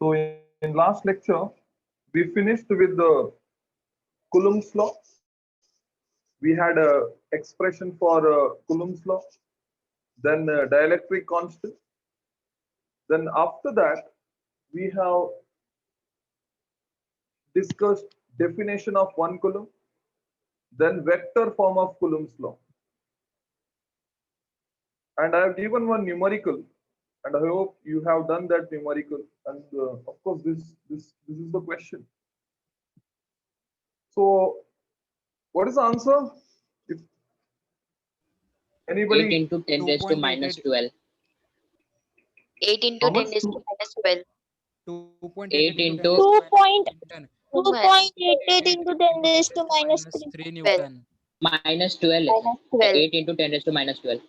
So in last lecture, we finished with the Coulomb's law. We had a expression for Coulomb's law, then dielectric constant. Then after that, we have discussed definition of 1 Coulomb, then vector form of Coulomb's law. And I have given one numerical, and I hope you have done that numerical. And of course, this is the question. So, what is the answer? If anybody 8 into 10 raised to minus 12. 8 into 10 raised to minus 12. 8 into 2.88 into 10 raised to minus 3. Newton. minus 12. Minus 12. 8 into 10 raised to minus 12.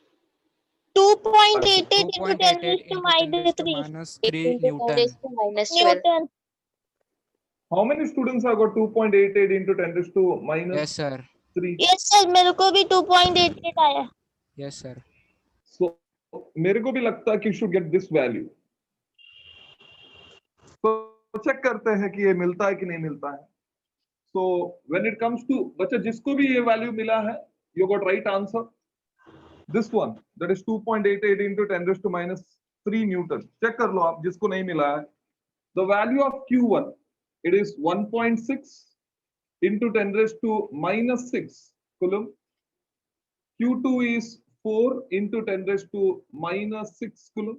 2.88 into 10 raised to minus 3 minus 8 3 into 10 Newton. raised to minus 12. Newton. how many students have got 2.88 into 10 raised to minus Yes, sir. 3? Yes sir, मेरे को भी 2.88 आया. Yes, sir. So, मेरे को भी लगता है कि you should get this value. तो चेक करते हैं कि ये मिलता है कि नहीं मिलता है. So when it comes to बच्चा जिसको भी ये value मिला है, you got right answer. This one, that is 2.88 into 10 raised to minus 3 Newton. Check कर लो आप जिसको नहीं मिला है. The value of Q1, it is 1.6 into 10 raised to minus 6 Coulomb. Q2 is 4 into 10 raised to minus 6 Coulomb.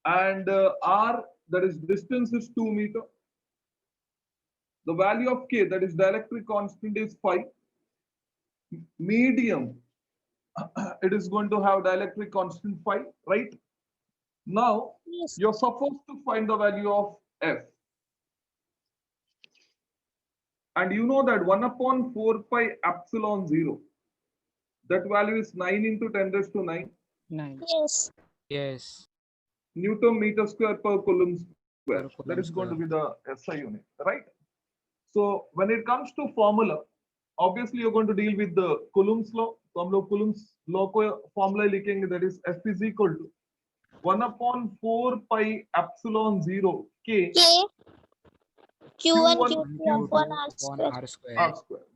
And R, that is distance is 2 meter. The value of K, that is dielectric constant, is 5. Medium, it is going to have dielectric constant 5, right? Now, Yes. you're supposed to find the value of F. And you know that 1 upon 4 pi epsilon 0, that value is 9 into 10 raised to 9 9. Yes. Yes. Newton meter square per Coulomb square. Per Coulomb That is going to square. be the SI unit, right? So when it comes to formula, obviously you're going to deal with the Coulomb's law. तो हम लोग Coulomb's law को formula लिखेंगे, that is F is equal to 1 upon 4 pi epsilon 0 K K. Q1 Q1, Q2 upon R square. R square. R square.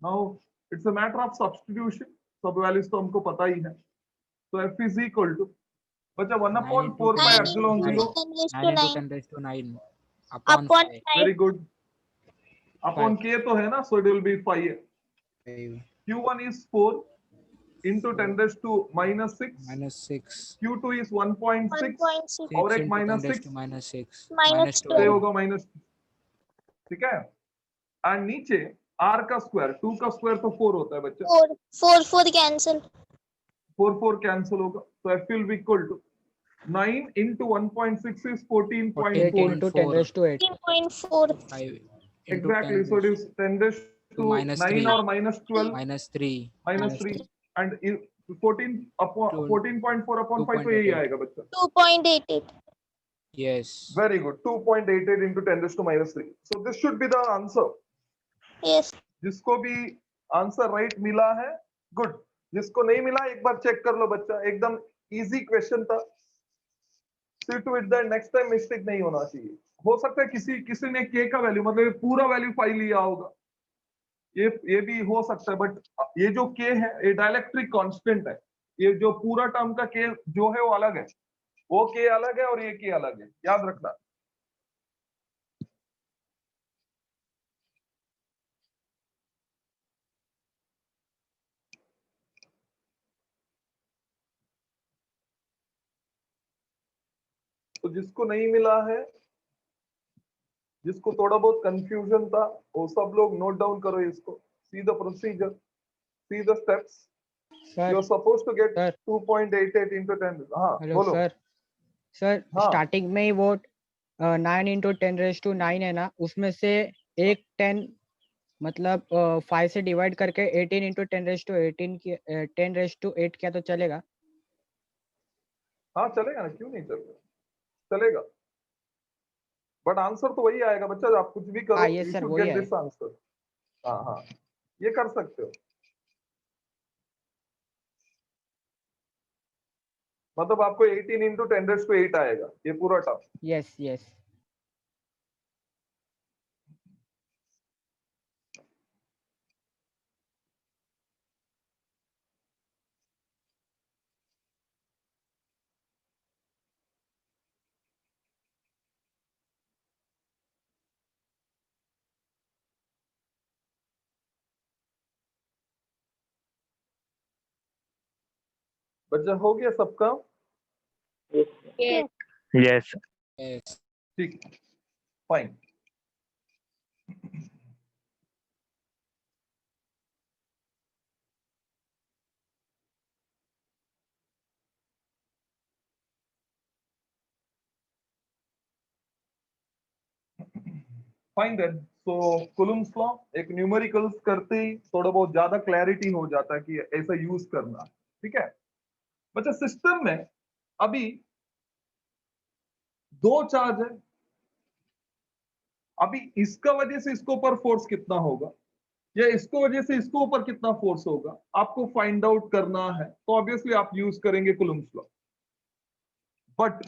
Now it's a matter of substitution. सब values तो हमको पता ही है. So F is equal to बच्चा 1 upon 4 pi 9 epsilon into 0. 10 raised 9 to into 9 10 raised to 9 upon upon 5. 5. Very good. Upon K तो है ना, so it will be 5. 5 Q1 is 4 into 10 raised to minus 6. minus 6. Q2 is 1.6. 1.6 और 6 एक into 10 minus raised 6. to minus 6. minus से 12. होगा minus. ठीक है. And नीचे R का square, 2 का square तो 4 होता है बच्चा. 4 cancel. 4 cancel होगा. So F will be equal to 9 into 1.6 is 8 14.4. into 10 raised to 8. 3.4. 5 into Exactly. 10 So it is 10 raised to minus 9 3. or minus 12 minus 3. minus 3. And 14 upon 14.4 upon 5 तो यही 2.88. आएगा बच्चा. 2.88. Yes. Very good. 2.88 into 10 raised to minus 3. So this should be the answer. Yes. जिसको भी answer right मिला है, good. जिसको नहीं मिला एक बार चेक कर लो बच्चा. एकदम इजी क्वेश्चन था. See to it that next time mistake नहीं होना चाहिए. हो सकता है किसी ने के का वैल्यू मतलब ये पूरा वैल्यू 5 लिया होगा. ये भी हो सकता है. बट ये जो के है ये डायलेक्ट्रिक कांस्टेंट है. ये जो पूरा टर्म का के जो है वो अलग है. वो के अलग है और ये के अलग है. याद रखना. तो जिसको नहीं मिला है, जिसको थोड़ा बहुत कंफ्यूजन था, वो सब लोग नोट डाउन करो इसको. See the procedure, see the steps. You are supposed to get 2.88 into 10. हाँ हेलो बोलो. सर. सर हाँ. स्टार्टिंग में ही वो 9 into 10 raised to 9 है ना, उसमें से एक 10 मतलब 5 से डिवाइड करके 18 into 10 raised to 18 की 10 raised to 8 क्या तो चलेगा? हाँ चलेगा ना, क्यों नहीं चलेगा, चलेगा. बट आंसर तो वही आएगा बच्चा. आप कुछ भी करो, हाँ, yes you sir, should वही get है. this answer. हाँ हाँ ये कर सकते हो. मतलब आपको 18 into 10⁸ आएगा ये पूरा टर्म। yes yes बच्चा हो गया सबका? Yes. Yes. Yes. ठीक, फाइन। फाइन देन, सो कुलम्स लॉ एक न्यूमेरिकल्स करते ही थोड़ा बहुत ज्यादा क्लैरिटी हो जाता है कि ऐसा यूज करना, ठीक है बच्चा। सिस्टम में अभी दो चार्ज है, अभी इसका वजह से इसके ऊपर फोर्स कितना होगा या इसको वजह से इसको ऊपर कितना फोर्स होगा आपको फाइंड आउट करना है, तो ऑब्वियसली आप यूज करेंगे कुलम्स लॉ। बट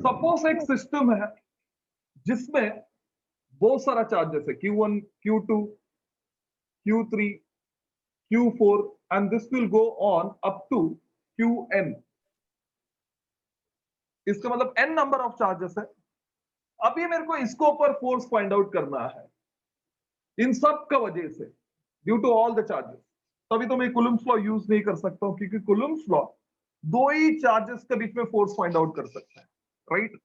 सपोज एक सिस्टम है जिसमें बहुत सारा चार्जेस है, Q1, Q2, Q3, Q4 and this will go on up to Qn। इसका मतलब n नंबर ऑफ चार्जेस है। अभी मेरे को इसको ऊपर फोर्स फाइंड आउट करना है इन सब का वजह से, due to all the charges. तभी तो मैं कुलम्स लॉ यूज नहीं कर सकता हूं, क्योंकि कुलम्स लॉ दो ही चार्जेस के बीच में फोर्स फाइंड आउट कर सकता है, right.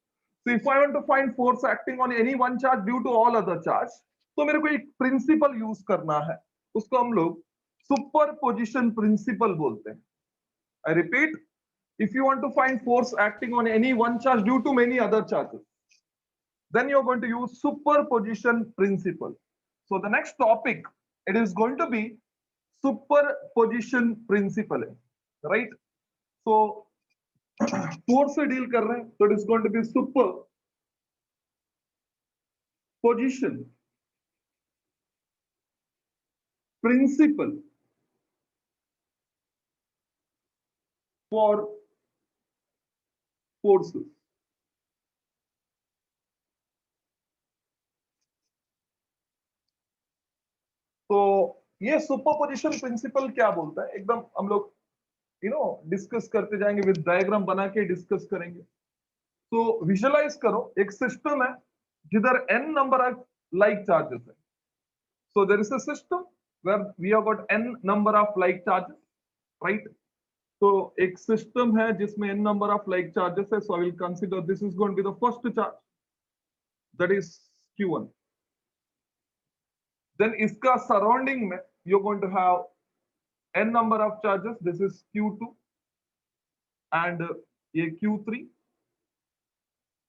So if I want to find force acting on any one charge due to all other charge, तो मेरे को एक प्रिंसिपल यूज करना है, उसको हम लोग सुपरपोजिशन प्रिंसिपल बोलते हैं। I repeat, if you want to find force acting on any one charge due to many other charges, then you're going to use superposition principle. So the next topic, it is going to be superposition principle, right? So force से deal कर रहे हैं, तो it is going to be superposition principle for forces. तो ये superposition principle क्या बोलता है, एकदम हम लोग डिस्कस करते जाएंगे, विद डायग्राम बना के डिस्कस करेंगे। तो विजुअलाइज करो, एक सिस्टम है जिधर n number of like charges है। So there is a system where we have got n number of like charges, right. तो एक सिस्टम है जिसमें n number of like charges है, so I will consider this is going to be the first charge, that is Q1। Then इसका surrounding में you are going to have n number of charges, this is Q2 and ये Q3,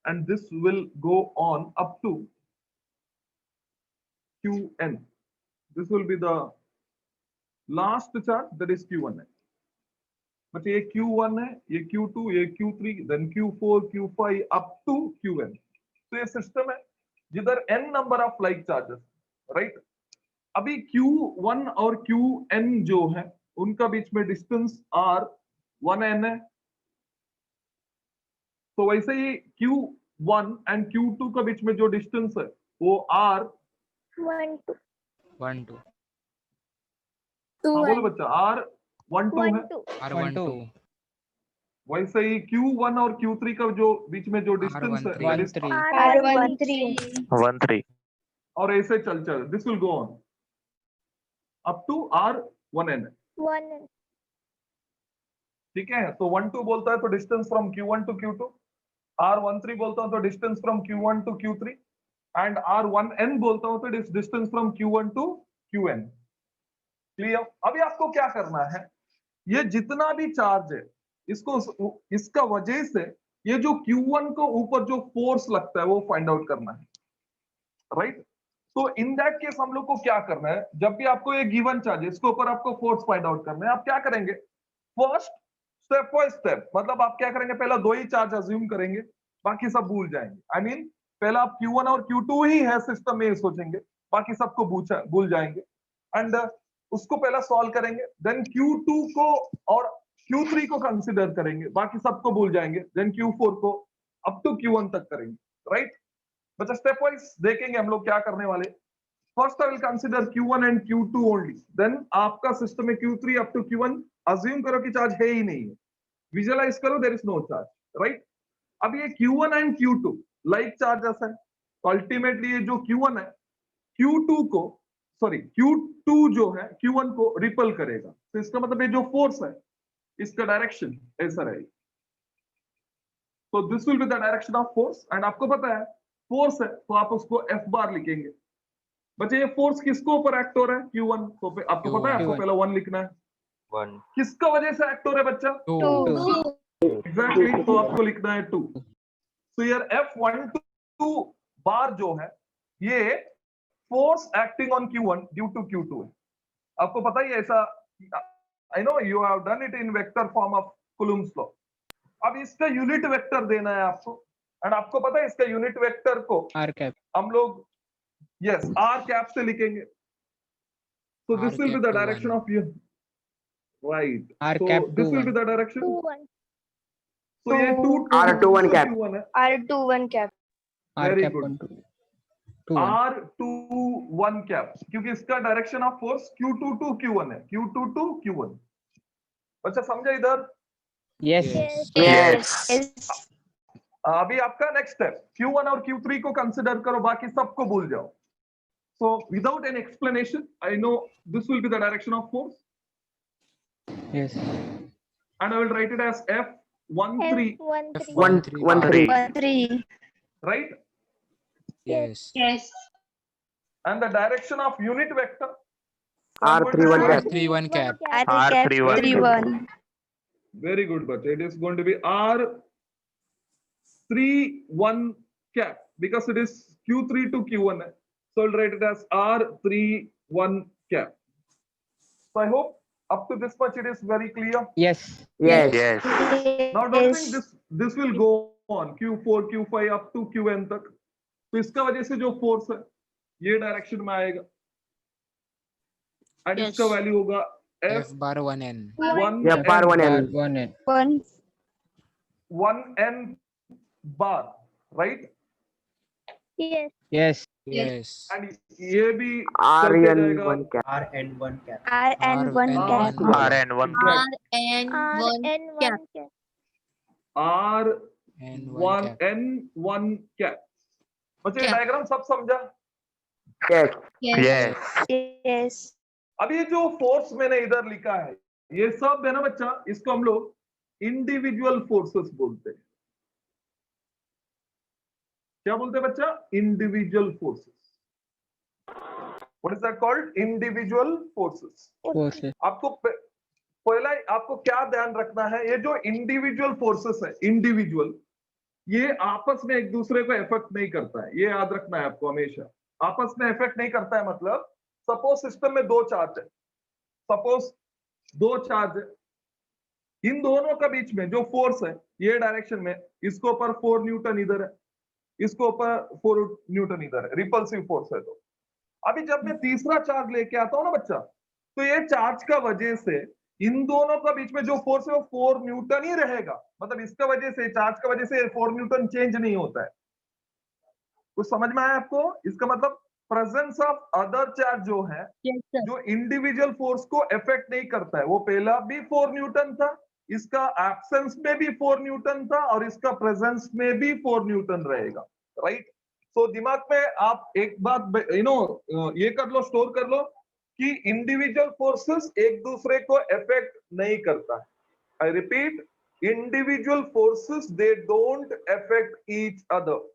and this will go on up to Qn. This will be the last charge, that is Q1 है। but ये Q1 है, ये Q2, ये Q3, then Q4, Q5 up to Qn। तो ये system है जिधर n number of like charges, right। अभी Q1 और Qn जो है उनका बीच में डिस्टेंस R1n है, तो वैसे ही Q1 एंड Q2 का बीच में जो डिस्टेंस है वो One, two, 1 2 two, बोलो one, बच्चा R12 है। one, two. R1 2 वैसे ही Q1 और Q3 का जो बीच में जो डिस्टेंस है that is 1 3 R13. 1 3. और ऐसे चल this will go on up to R1n, One. ठीक है। तो 1 2 बोलता है तो distance from Q1 to Q2, R13 बोलता हूं तो distance from Q1 to Q3 and R1n बोलता हूं तो distance from Q1 to Qn। क्लियर। अभी आपको क्या करना है, ये जितना भी चार्ज है इसको इसका वजह से ये जो Q1 को ऊपर जो फोर्स लगता है वो फाइंड आउट करना है, राइट। तो इन दैट केस हम लोग को क्या करना है, जब भी आपको ये गिवन चार्ज इसके ऊपर आपको फोर्स फाइंड आउट करना है, आप क्या करेंगे, फर्स्ट स्टेप बाय स्टेप, मतलब आप क्या करेंगे, पहला दो ही चार्ज अज्यूम करेंगे, बाकी सब भूल जाएंगे। आई मीन पहला आप Q1 और Q2 ही है सिस्टम में सोचेंगे, बाकी सबको भूल जाएंगे एंड उसको पहला सॉल्व करेंगे। देन Q2 को और Q3 को कंसिडर करेंगे, बाकी सबको भूल जाएंगे, देन Q4 को अप टू Q1 तक करेंगे, राइट। बच्चा स्टेप वाइज देखेंगे हम लोग क्या करने वाले। First I will consider Q1 and Q2 only, then आपका सिस्टम में Q3 up to Q1 assume करो कि चार्ज है ही नहीं है, विजुअलाइज करो there is no charge, right. अब ये Q1 and Q2 like charges है, तो अल्टीमेटली ये जो Q1 है Q2 जो है Q1 को रिपल करेगा, तो इसका मतलब ये जो फोर्स है इसका डायरेक्शन ऐसा रहेगा। तो this will be the direction of force, and आपको पता है फोर्स है तो आप उसको F बार लिखेंगे। बच्चे ये फोर्स किसको ऊपर एक्ट हो रहा है? Q1, तो आपको पता है आपको Q1. पहला 1 लिखना है। 1 किसका वजह से एक्ट हो रहा है बच्चा? 2 एग्जैक्टली, तो आपको लिखना है 2। तो यार F12 बार जो है ये force acting on Q1 due to Q2 है। आपको पता ही है ऐसा, I know you have done it in vector form of Coulomb's law. अब इसका यूनिट वेक्टर देना है आपको, एंड आपको पता है इसका यूनिट वेक्टर को R cap. हम लोग यस R कैप से लिखेंगे। So this R will be cap the to direction 1. of you, right? R So cap this to will be 1. the direction. 2-1. So ये 2 R21 cap. Q1 है, R2-1 cap. R Very cap good. 1 2 1. R21 cap, क्योंकि इसका direction of force Q2 to Q1 है, Q2 to Q1। अच्छा समझा इधर? Yes. Yes. Yes. अभी आपका नेक्स्ट स्टेप Q1 और Q3 को कंसिडर करो, बाकी सबको भूल जाओ। So without any explanation, I know this will be the direction of force, Yes. and I will write it as F13, F1-3. 1-3. right? Yes. Yes. And the direction of unit vector R31 cap. R31 cap. R31. 3-1. Very good, but it is going to be R31 cap because it is Q3 to Q1. So I'll write it as R31 cap. So I hope up to this much it is very clear. Yes. Yes. Yes. Now don't think this will go on Q4, Q5 up to Qn तक। तो इसका वजह से जो force है ये direction में आएगा, एंड इसका वैल्यू होगा F bar 1n. F bar 1n. 1 1n bar, right. Yes. Yes. Yes. And ये भी चलते जाएगा। RN1 cap. RN1 cap. RN1 RN1 cap. RN1 cap. R1N1 cap। बच्चे डायग्राम सब समझा? Yes. Yes. Yes. अब ये जो फोर्स मैंने इधर लिखा है ये सब है ना बच्चा, इसको हम लोग इंडिविजुअल फोर्सेस बोलते हैं। क्या बोलते हैं बच्चा? Individual forces. What is that called? Individual forces. Forces. आपको पहला आपको क्या ध्यान रखना है, ये जो इंडिविजुअल फोर्सेस है, इंडिविजुअल, ये आपस में एक दूसरे को इफेक्ट नहीं करता है, ये याद रखना है आपको हमेशा। आपस में इफेक्ट नहीं करता है मतलब सपोज सिस्टम में दो चार्ज है, इन दोनों का बीच में जो फोर्स है ये डायरेक्शन में, इसको ऊपर 4 न्यूटन इधर है, इसको ऊपर 4 न्यूटन इधर है, रिपल्सिव फोर्स है। तो अभी जब मैं तीसरा चार्ज लेके आता हूं ना बच्चा, तो ये चार्ज का वजह से इन दोनों का बीच में जो फोर्स है वो 4 न्यूटन ही रहेगा। मतलब इसका वजह से, चार्ज का वजह से 4 न्यूटन चेंज नहीं होता है। कुछ समझ में आया आपको? इसका मतलब प्रेजेंस ऑफ अदर चार्ज जो है, जो इंडिविजुअल फोर्स को इफेक्ट नहीं करता है, वो पहला भी 4 न्यूटन था, इसका एब्सेंस में भी 4 न्यूटन था, और इसका प्रेजेंस में भी 4 न्यूटन रहेगा, राइट। तो दिमाग में आप एक बात ये कर लो, स्टोर कर लो कि इंडिविजुअल फोर्सेस एक दूसरे को इफेक्ट नहीं करता है। I repeat, individual forces they don't effect each other.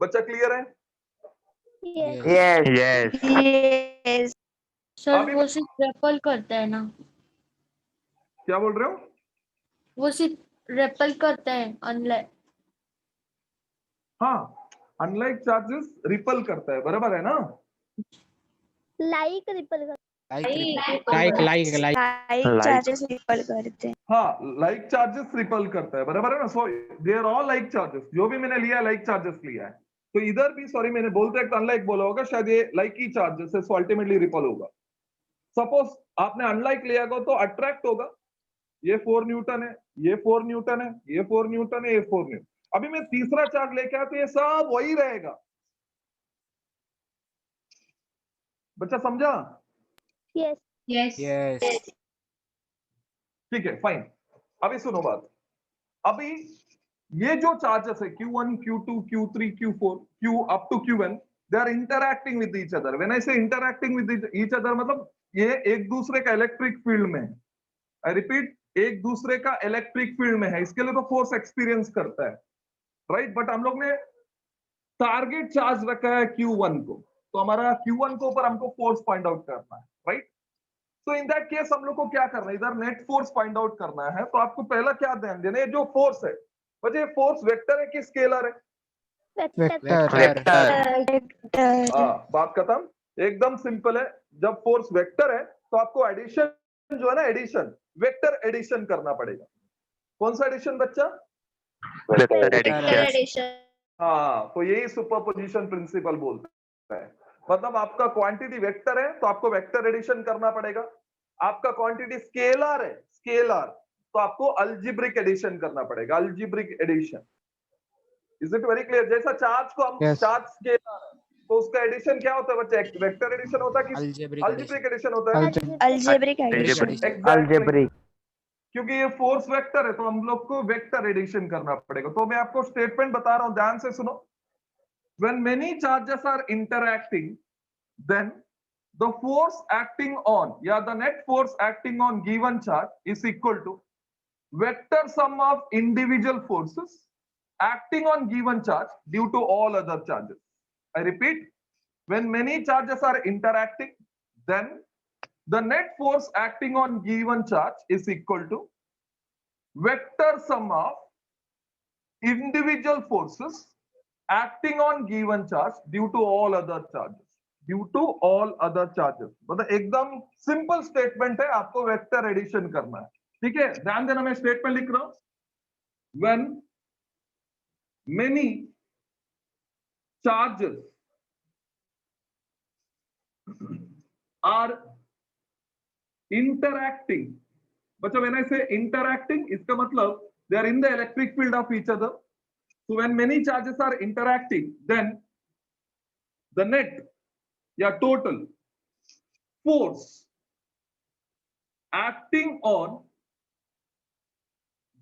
बच्चा क्लियर है? Yes. Yes. Yes. Yes. Sir अभी वो सिर्फ रेपल करता है ना, क्या बोल रहे हो? वो सिर्फ रेपल करता है अनलाइक। हाँ, अनलाइक चार्जेस रिपल करता है, बराबर है ना? Like repel कर. Like. Charges repel करते हैं. हाँ, लाइक चार्जेस रिपल करता है, बराबर है ना? So they are all like charges, जो भी मैंने लिया लाइक चार्जेस लिया है। तो इधर भी, सॉरी मैंने बोलते एक अनलाइक बोला होगा, शायद ये लाइक ही चार्जेस है, सो अल्टीमेटली रिपल होगा। सपोज आपने अनलाइक लिया होगा तो अट्रैक्ट होगा, ये 4 न्यूटन है, ये 4 न्यूटन है, ये 4 न्यूटन है, ये 4 न्यूटन। अभी मैं तीसरा चार्ज लेके आया तो ये सब वही रहेगा। बच्चा समझा? Yes. Yes. Yes. ठीक है, फाइन। अभी सुनो बात। अभी ये जो चार्जेस है Q1, Q2, Q3, Q4, Q up to Qn, they are interacting with each other. When I say interacting with each other, मतलब ये एक दूसरे का इलेक्ट्रिक फील्ड में है। आई रिपीट, एक दूसरे का इलेक्ट्रिक फील्ड में है, इसके लिए तो फोर्स एक्सपीरियंस करता है, राइट? बट हम लोग ने टारगेट चार्ज रखा है Q1 को, तो हमारा Q1 को ऊपर हमको फोर्स फाइंड आउट करना है, राइट? तो इन दैट केस हम लोग को क्या करना है, इधर नेट फोर्स फाइंड आउट करना है। तो आपको पहला क्या ध्यान देना है, जो फोर्स है बच्चे, फोर्स वेक्टर है कि स्केलर है? Vector. बात खत्म, एकदम सिंपल है। जब फोर्स वेक्टर है तो आपको एडिशन जो है ना, एडिशन, वेक्टर एडिशन करना पड़ेगा। कौन सा एडिशन बच्चा? Vector addition. हाँ, तो यही सुपरपोजिशन प्रिंसिपल बोलता है। मतलब आपका क्वांटिटी वेक्टर है तो आपको वेक्टर एडिशन करना पड़ेगा। आपका क्वांटिटी स्केलर है, स्केलर, तो आपको अलजेब्रिक एडिशन करना पड़ेगा, algebraic addition. Is it very clear? जैसा चार्ज को हम Yes. चार्ज स्केलर है तो उसका एडिशन क्या होता है बच्चे? वेक्टर एडिशन होता है कि Algebraic अलजेब्रिक एडिशन होता है? Algebraic Algebraic. addition. Exactly. Algebraic. क्योंकि ये फोर्स वेक्टर है तो हम लोग को वेक्टर एडिशन करना पड़ेगा। तो मैं आपको स्टेटमेंट बता रहा हूं, ध्यान से सुनो। When many charges are interacting, then the force acting on, the net force acting on given charge is equal to vector sum of individual forces acting on given charge due to all other charges. I repeat, when many charges are interacting, then the net force acting on given charge is equal to vector sum of individual forces acting on given charge due to all other charges. Due to all other charges, मतलब एकदम simple statement है, आपको vector addition करना है। ठीक है, ध्यान देना, मैं स्टेटमेंट लिख रहा हूं। When many charges are interacting, बच्चों when I say interacting, इसका मतलब they are in the electric field of each other. So when many charges are interacting, then the net, total force acting on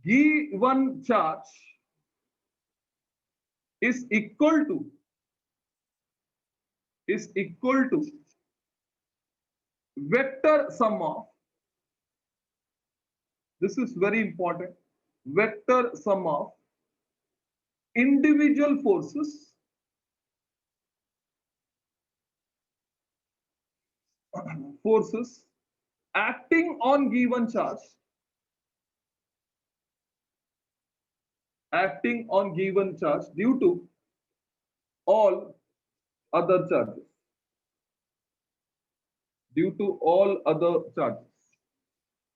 given charge is equal to vector sum of, this is very important, vector sum of individual forces acting on given charge due to all other charges.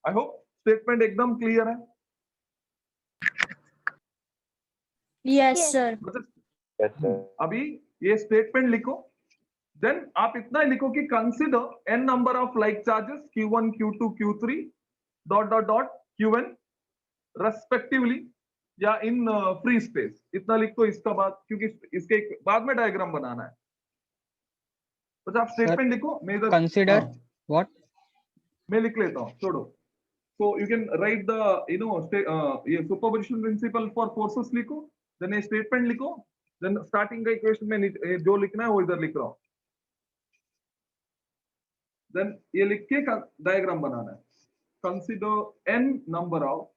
I hope statement एकदम clear है। Yes, sir. अभी ये statement लिखो, then आप इतना ही लिखो कि consider n number of like charges Q1, Q2, Q3 dot dot dot Qn respectively, या इन फ्री स्पेस। इतना लिख दो इसका बाद, क्योंकि इसके बाद में डायग्राम बनाना है। तो आप स्टेटमेंट लिखो, मैं इधर Consider what? मैं लिख लेता हूँ, छोड़ो। So you can write the ये सुपरपोजिशन प्रिंसिपल फॉर फोर्सेस लिखो, देन ये स्टेटमेंट लिखो, देन स्टार्टिंग का इक्वेशन में जो लिखना है वो इधर लिख रहा हूँ, देन ये लिख के डायग्राम बनाना है। Consider n number of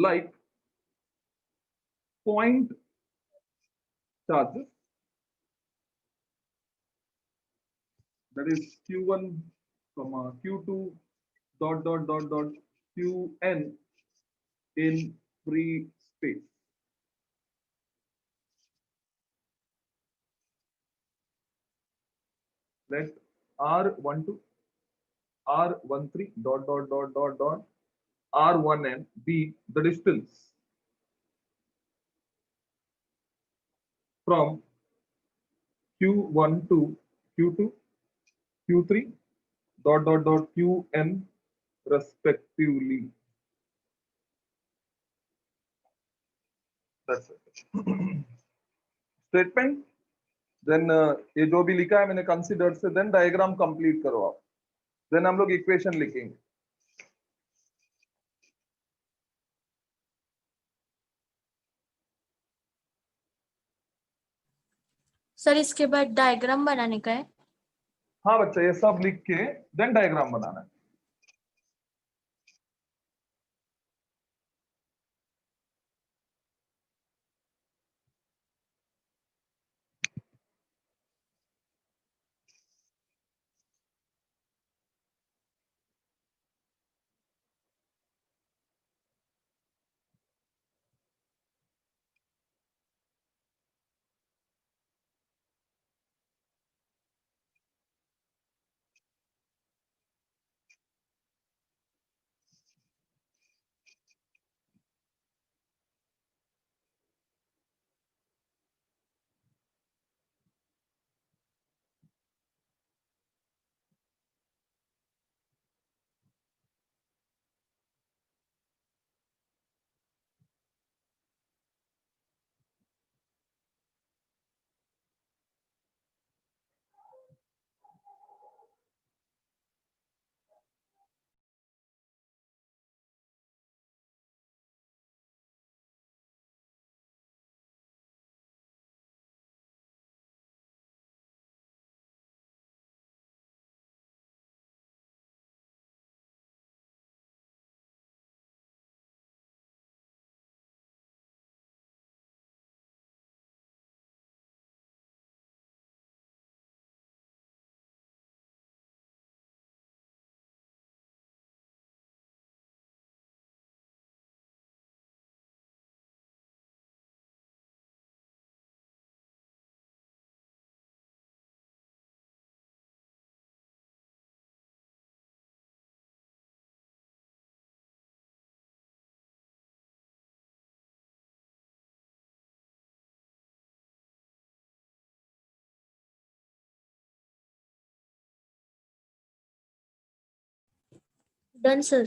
like point charges, that is Q1, Q2 dot dot dot dot Qn in free space. Let R12, R13 dot dot dot dot dot R1n be the distance from Q1 to Q2, Q3, dot qn respectively. That's it. Statement. Then ये जो भी लिखा है मैंने consider से, then diagram complete करो आप, then हम लोग इक्वेशन लिखेंगे. सर इसके बाद डायग्राम बनाने का है. हाँ बच्चा, ये सब लिख के देन डायग्राम बनाना है. Done sir.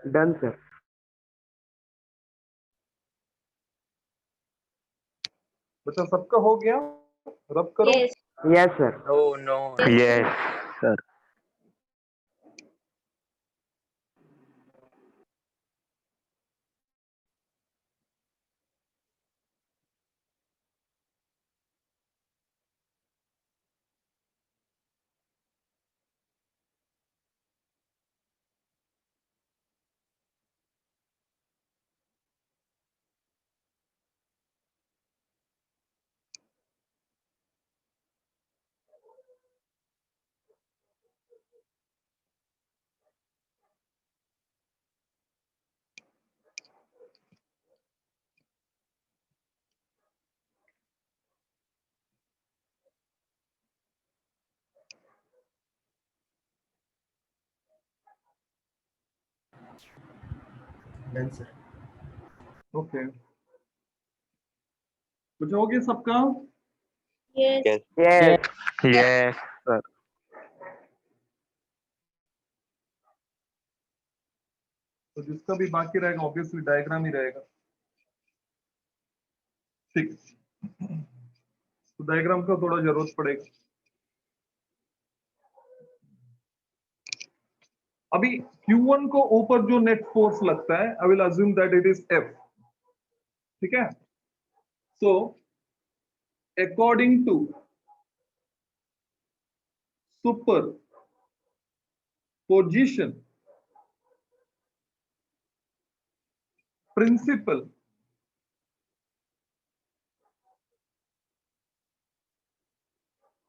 Done, sir. बच्चा सबका हो गया, रब करो. Yes. Yes, sir. Oh no. Yes, sir. Done, sir. Okay, बच्चा हो गया सबका. Yes. Yes. Yes, sir. तो जिसका भी बाकी रहेगा ऑब्वियसली डायग्राम ही रहेगा. ठीक, तो डायग्राम का थोड़ा जरूरत पड़ेगा. अभी Q1 को ऊपर जो नेट फोर्स लगता है, I will assume that it is F. ठीक है, So according to superposition principle,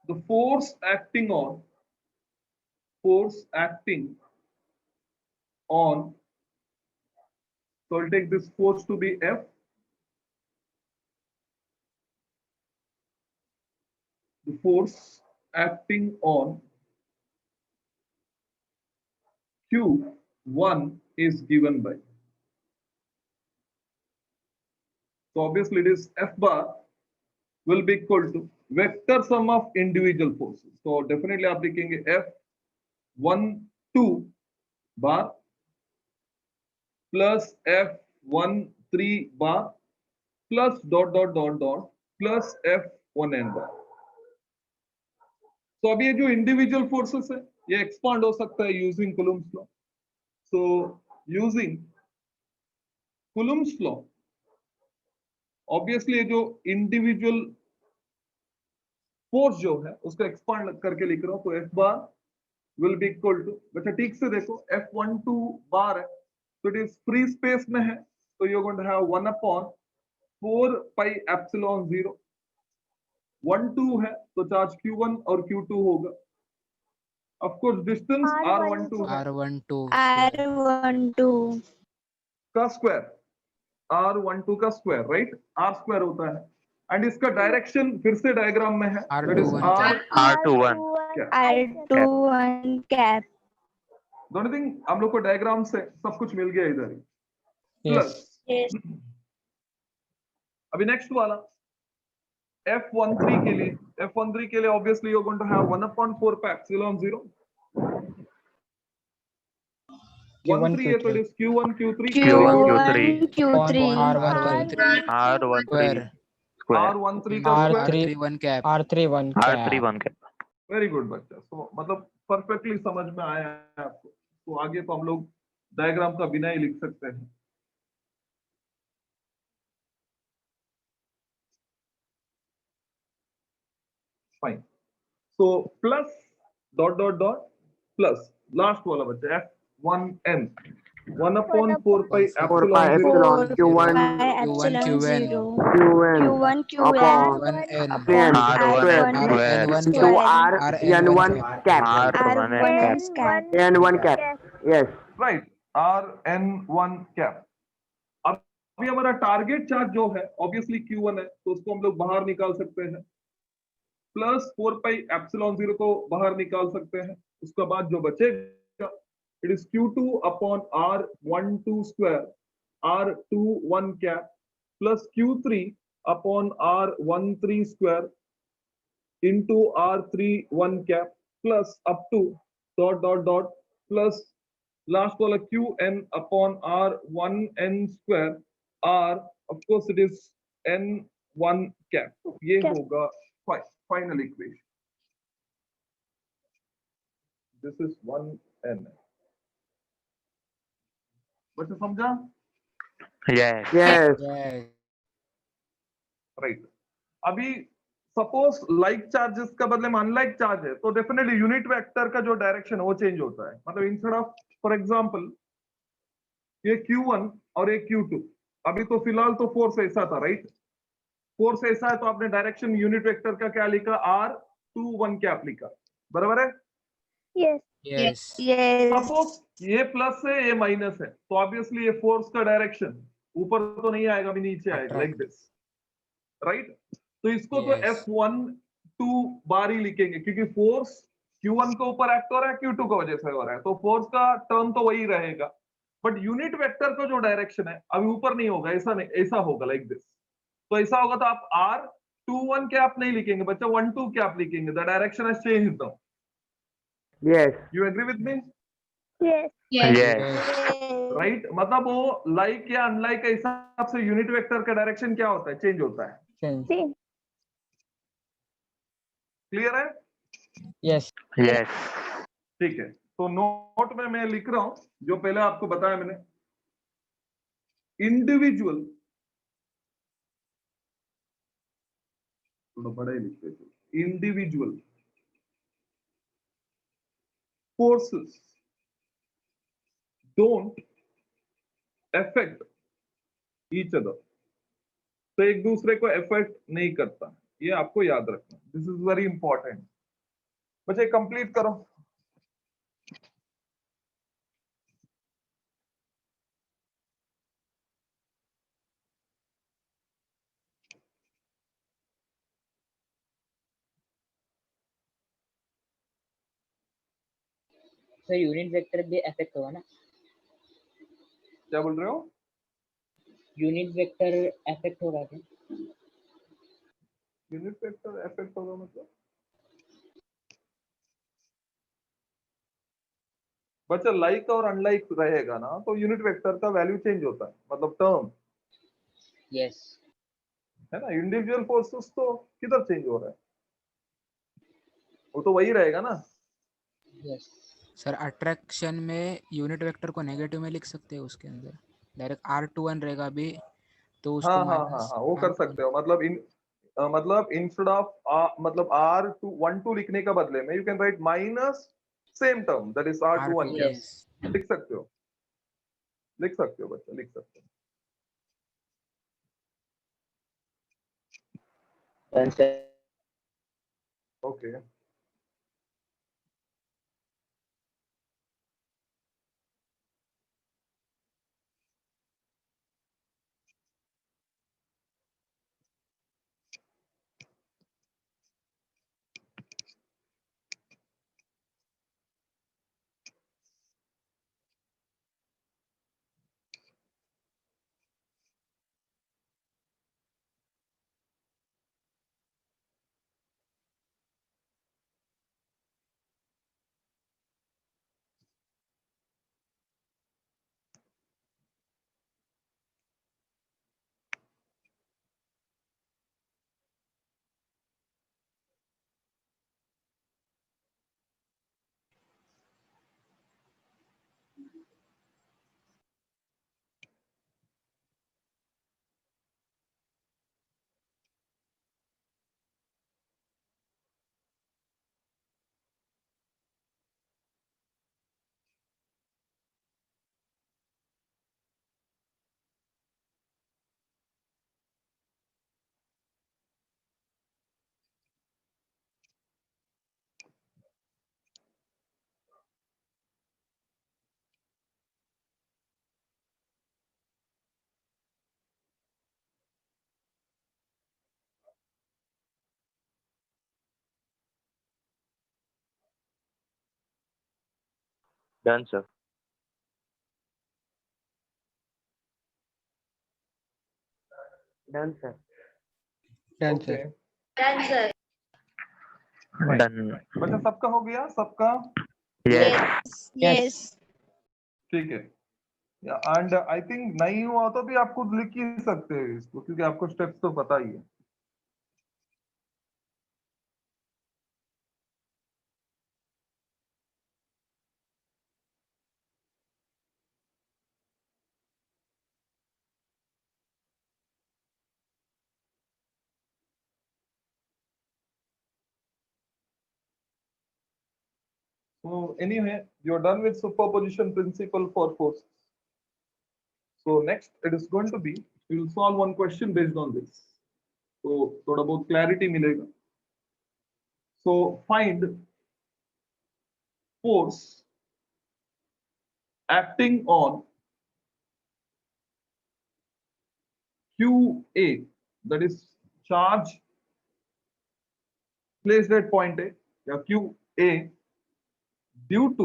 the force acting on so I'll take this force to be F. The force acting on Q1 is given by. So obviously it is F bar will be equal to vector sum of individual forces. So definitely आप लिखेंगे F12 bar plus F13 bar plus dot dot dot dot plus F1n bar. तो अब ये जो individual forces है ये expand हो सकता है using Coulomb's law. So using Coulomb's law obviously ये जो इंडिविजुअल फोर्स जो है उसको एक्सपांड करके लिख रहा हूं. तो F bar will be equal to, बच्चा ठीक से देखो, F12 बार है तो इट इज फ्री स्पेस में है तो you are going to have 1/4 pi epsilon 0. 1 2 है तो चार्ज Q1 और Q2 होगा. ऑफ कोर्स डिस्टेंस R12 है R12 का स्क्वायर, R12 का स्क्वायर, राइट, R स्क्वायर होता है. एंड इसका डायरेक्शन फिर से डायग्राम में है, that is R21 R21 cap. Don't think हम लोग को डायग्राम से सब कुछ मिल गया इधर ही. Plus Yes. अभी नेक्स्ट वाला F13 के लिए, F13 के लिए obviously you are going to have 1/4 pi epsilon 0. 13 है तो it is Q1 Q3 Q1 Q3 Q3 R13 R13 square R13 का square, R31 cap. R31 R31 के. वेरी गुड बच्चा. सो मतलब परफेक्टली समझ में आया है आपको. तो आगे तो हम लोग डायग्राम का बिना ही लिख सकते हैं. Fine. So plus dot dot dot plus last वाला बच्चा F1n 1/4 pi 4 pi epsilon 0 epsilon Q1 epsilon Q1 0 Q1 Q1 upon R1n upon R1 square R1 to cap. R1 cap. R1 cap. N1 cap. Yes. Right, Rn1 cap. अब अभी हमारा target charge जो है obviously Q1 है तो उसको हम लोग बाहर निकाल सकते हैं. प्लस 4 पाई एप्सिलॉन 0 को बाहर निकाल सकते हैं. उसके बाद जो बचेगा it is Q2 upon R12 square R21 cap plus Q3 upon R13 square into R31 cap plus up to dot dot dot plus last वाला Qn upon R1n square R of course it is N1 cap. ये होगा final equation. This is 1n. बच्चे समझा? Yes. Yes. Yes. Right. अभी suppose like charges का बदले में unlike charge है तो डेफिनेटली यूनिट वेक्टर का जो डायरेक्शन वो चेंज होता है. मतलब इंस्टेड ऑफ फॉर एग्जांपल ये Q1 और ये Q2, अभी तो फिलहाल तो फोर्स ऐसा था, राइट. फोर्स ऐसा है तो आपने डायरेक्शन यूनिट वेक्टर का क्या लिखा, R21 कैप लिखा, बराबर है. Yes. Yes. Yes. सपोज ये प्लस है ये माइनस है तो ऑब्वियसली ये फोर्स का डायरेक्शन ऊपर तो नहीं आएगा, अभी नीचे आएगा, लाइक दिस, राइट. तो इसको तो Yes. F12 बार ही लिखेंगे क्योंकि फोर्स Q1 के ऊपर एक्ट हो रहा है, Q2 की वजह से हो रहा है, तो फोर्स का टर्म तो वही रहेगा. बट यूनिट वेक्टर का जो डायरेक्शन है अभी ऊपर नहीं होगा, ऐसा नहीं, ऐसा होगा लाइक दिस. तो ऐसा होगा तो आप R21 कैप नहीं लिखेंगे बच्चा, 12 कैप लिखेंगे. The direction has changed now. Yes. You agree with me? Yes. Yes. Right. मतलब वो लाइक या अनलाइक के हिसाब से यूनिट वेक्टर का डायरेक्शन क्या होता है, चेंज होता है. Change. क्लियर है? Yes. Yes. ठीक है. तो नोट में मैं लिख रहा हूं जो पहले आपको बताया मैंने. इंडिविजुअल थोड़ा बड़ा ही लिखते थे, individual forces don't affect each other, तो एक दूसरे को अफेक्ट नहीं करता, ये आपको याद रखना, दिस इज वेरी इंपॉर्टेंट। बच्चे कंप्लीट करो। सर यूनिट वेक्टर भी अफेक्ट होगा ना? क्या बोल रहे हो? यूनिट वेक्टर अफेक्ट होगा क्या? यूनिट वेक्टर अफेक्ट होगा मतलब बच्चा लाइक और अनलाइक रहेगा ना, तो यूनिट वेक्टर का वैल्यू चेंज होता है, मतलब टर्म यस। है ना। इंडिविजुअल फोर्सेस तो किधर चेंज हो रहा है, वो तो वही रहेगा ना। यस सर अट्रैक्शन में यूनिट वेक्टर को नेगेटिव में लिख सकते हैं, उसके अंदर डायरेक्ट R21 रहेगा अभी, तो उसको हाँ हाँ हाँ माइनस हाँ, वो कर सकते हो, मतलब मतलब इंस्टेड ऑफ मतलब R12 लिखने का बदले में you can write minus same term that is R21 R2 क्या, यस लिख सकते हो, लिख सकते हो बच्चा, लिख सकते हो। Okay Done, sir. Done, sir. Done okay sir. Answer. Done. बच्चा सबका हो गया, सबका Yes. Yes. ठीक है। एंड आई थिंक नहीं हुआ तो भी आप खुद लिख ही सकते हैं इसको, क्योंकि आपको स्टेप्स तो पता ही है। So anyway, you're done with superposition principle for forces. So next it is going to be, we will solve one question based on this. So थोड़ा बहुत clarity मिलेगा. So find force acting on QA, that is charge placed at point A, या QA due to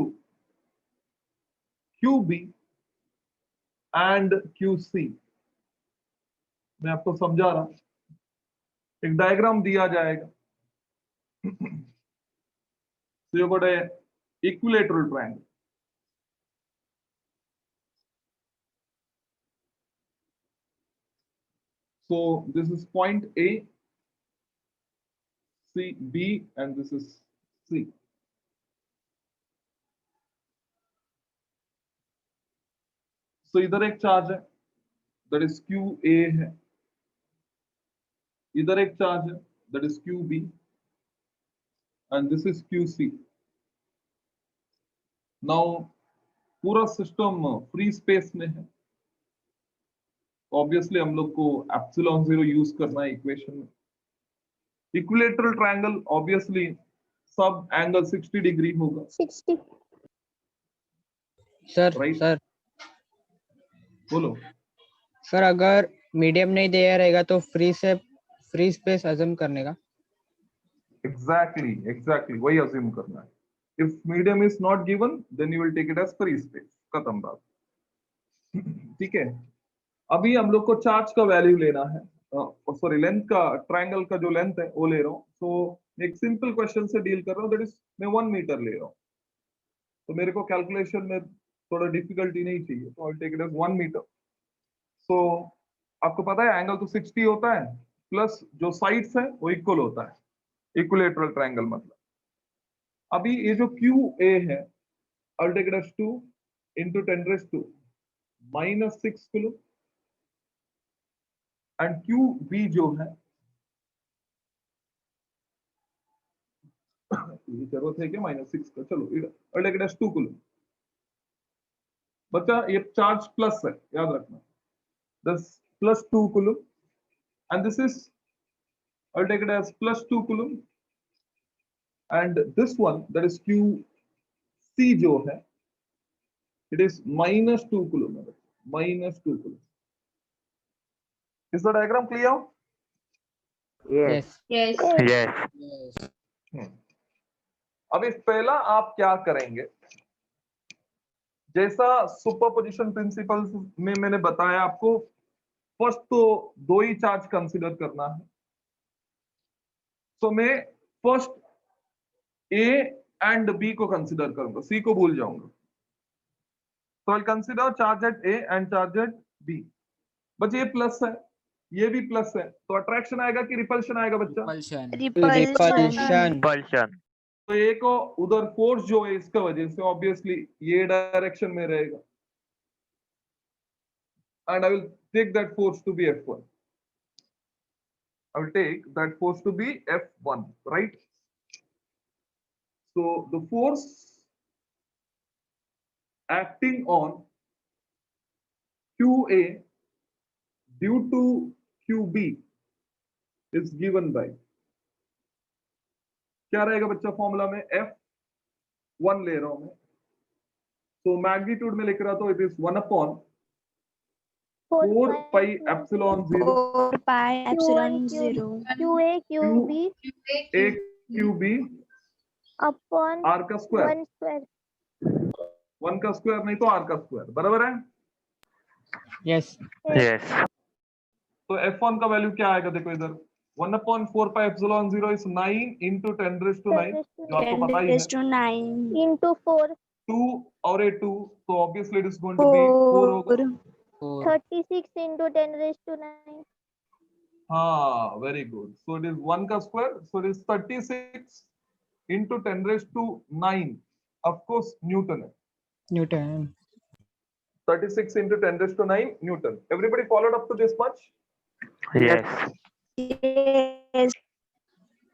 QB and QC. मैं आपको समझा रहा, एक diagram दिया जाएगा. So you got a equilateral triangle. So this is point A, C, B, and this is C. So इधर एक चार्ज है, that is QA है. इधर एक चार्ज है, that is QB, and this is QC. Now पूरा system free space में है, ऑब्वियसली हम लोग को एप्सिलॉन 0 यूज करना है इक्वेशन में. इक्विलेटरल ट्रायंगल ऑब्वियसली सब एंगल 60 डिग्री होगा. 60. Sir Right. सर बोलो. सर अगर मीडियम नहीं दिया रहेगा तो फ्री स्पेस अज्यूम करने का. एग्जैक्टली वही अज्यूम करना है. If medium is not given then you will take it as free space. खत्म बात. ठीक है. अभी हम लोग को चार्ज का वैल्यू लेना है, सॉरी लेंथ का, ट्रायंगल का जो लेंथ है वो ले रहा हूँ. सो एक सिंपल क्वेश्चन से डील कर रहा हूँ, दैट इज मैं 1 मीटर ले रहा हूँ. तो मेरे को कैलकुलेशन में थोड़ा डिफिकल्टी नहीं चाहिए, तो I take it as 1 metre. So आपको पता है एंगल तो 60 होता है, प्लस जो साइड्स है वो इक्वल होता है, इक्विलेटरल ट्रायंगल मतलब. अभी ये जो QA है, I take it as 2 into 10 raised to minus 6 kilo, and QB जो है, ये जरूरत है क्या -6 का, चलो I take it as 2 kilo. बच्चा ये चार्ज प्लस है, याद रखना, this plus 2 coulomb, and this is, I'll take it as plus 2 coulomb, and this one, that is QC जो है, it is minus 2 coulomb, minus 2 coulomb. Is the diagram clear? Yes. Yes. Yes. Yes. yes. अब इस पहला आप क्या करेंगे, जैसा superposition principle में मैंने बताया आपको, फर्स्ट तो 2 ही चार्ज कंसीडर करना है. तो मैं फर्स्ट A एंड B को कंसीडर करूंगा, C को भूल जाऊंगा. तो I consider charge at A and charge at B. बच्चे ये प्लस है, ये भी प्लस है, तो अट्रैक्शन आएगा कि रिपल्शन आएगा बच्चा? Repulsion. Repulsion. Repulsion. तो A को उधर फोर्स जो है इसका वजह से ऑब्वियसली ये डायरेक्शन में रहेगा, and I will take that force to be F1. I will take that force to be F1, right? So the force acting on QA due to QB is given by, क्या रहेगा बच्चा formula में? F1 ले रहा हूं मैं, तो magnitude में लिख रहा तो it is 1/4 pi epsilon 0 4 pi epsilon 0 QA QB A QB upon R का स्क्वायर, 1 square. 1 का स्क्वायर नहीं तो R का स्क्वायर, बराबर है? Yes. Yes. तो F1 का वैल्यू क्या आएगा, देखो इधर 1/4 pi epsilon 0 is 9 into 10 raised to 9, जो आपको 10 पता ही है. raised to 9 into 4 2 और a 2, तो obviously it is going to be 4 होगा. 4 4. 36 into 10 raised to 9. हाँ, very good. So it is 1 का square, so it is 36 into 10 raised to 9, of course Newton है. Newton. 36 into 10 raised to 9 Newton. Everybody followed up to this much? Yes. yes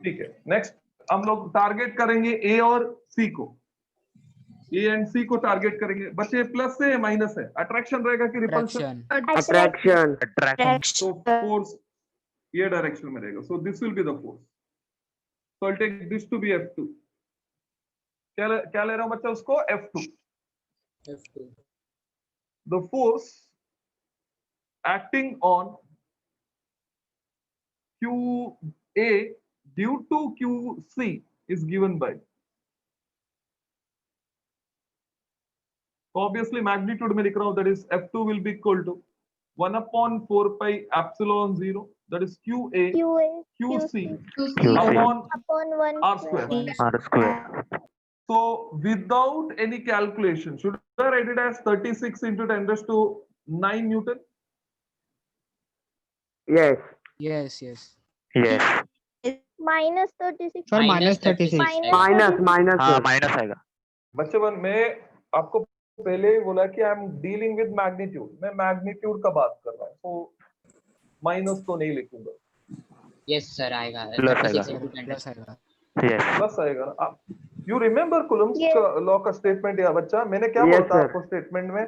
ठीक है. Next हम लोग target करेंगे A और C को, A and C को टारगेट करेंगे. बच्चे प्लस है माइनस है, अट्रैक्शन रहेगा कि रिपल्शन? Attraction. Attraction. तो attraction फोर्स ये डायरेक्शन में रहेगा, so this will be the force. So I take this to be F2. क्या ले रहा हूं बच्चा उसको? F2. F2. The force acting on QA due to QC is given by, obviously magnitude में लिख रहा हूं, that is F2 will be equal to 1/4 pi epsilon 0, that is QA QA QC QC. upon upon 1 R square. R square. So without any calculation, should I write it as 36 into 10 raised to 9 Newton? Yes. Yes, yes. Yes. minus 36. Sir, Minus minus 36. Minus 36. हाँ minus आएगा. बच्चे मैं आपको पहले ही बोला कि I am dealing with magnitude, मैं magnitude का बात कर रहा हूँ, तो माइनस तो नहीं लिखूंगा. यस सर आएगा Plus 36 आएगा। into 10 प्लस आएगा। Yes. प्लस आएगा ना। You remember Coulomb's Yes. Law का स्टेटमेंट या बच्चा, मैंने क्या Yes, बोला था sir. आपको स्टेटमेंट में?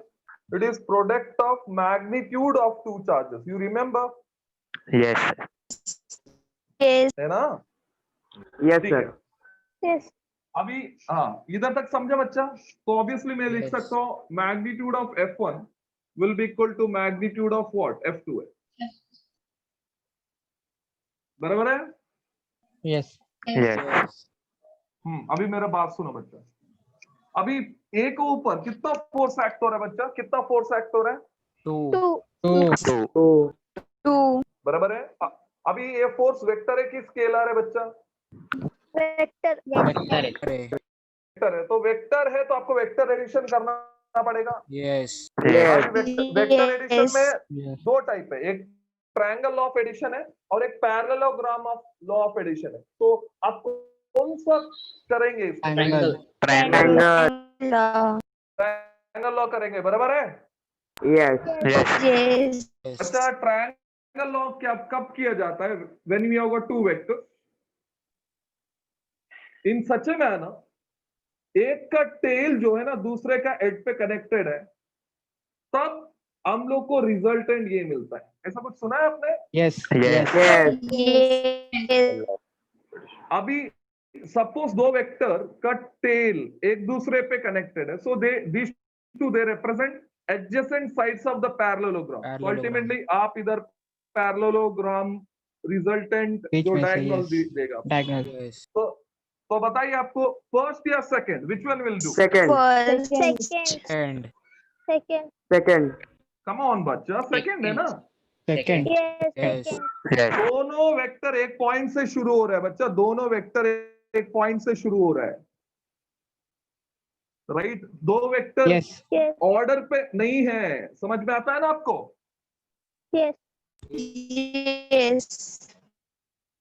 It is product of magnitude of two charges, you remember, Yes. Yes. है ना? Yes, ठीक है। sir. Yes. अभी हाँ इधर तक समझा बच्चा? तो ऑब्वियसली मैं लिख Yes. सकता हूँ magnitude of F1 will be equal to magnitude of what F2 है, बराबर है? Yes Yes. अभी मेरा बात सुनो बच्चा। अभी ए के ऊपर कितना फोर्स एक्ट हो रहा है बच्चा? कितना फोर्स एक्ट हो रहा है? 2 Two. 2. Two. बराबर है? अभी ये फोर्स वेक्टर है कि स्केलर है बच्चा? Vector. वेक्टर है अरे वेक्टर है, तो वेक्टर है तो आपको वेक्टर एडिशन करना पड़ेगा। Yes Yes. Vector addition Yes. में दो टाइप है, एक ट्रायंगल लॉ ऑफ एडिशन है और एक parallelogram of law of addition है। तो आप कौन सा करेंगे? Triangle Triangle. ट्रायंगल लॉ करेंगे, बराबर है? Yes. Yes. Yes. अच्छा, ट्रायंगल लॉ क्या कब किया जाता है? When we have got two vectors in such a manner, एक का टेल जो है ना दूसरे का एज पे कनेक्टेड है, तब हम लोग को रिजल्टेंट ये मिलता है। ऐसा कुछ सुना है आपने? Yes Yes. Yes. Yes. अभी सपोज दो वेक्टर का टेल एक दूसरे पे कनेक्टेड है, so they this two they represent adjacent sides of the parallelogram. तो Parallelogram. अल्टीमेटली आप इधर पैरेललोग्राम रिजल्टेंट बीच जो में से, डायगोनल yes. देगा। डायगोनल यस तो बताइए आपको फर्स्ट या second, which one will do? Second. First. Second. And Second. Second. Come on बच्चा, सेकंड है ना? Second Yes. Yes. Second. Yes. दोनों वेक्टर एक पॉइंट से शुरू हो रहा है बच्चा, दोनों वेक्टर एक पॉइंट से शुरू हो रहा है, राइट? दो वेक्टर यस Yes. ऑर्डर पे नहीं है, समझ में आता है ना आपको? Yes. Yes.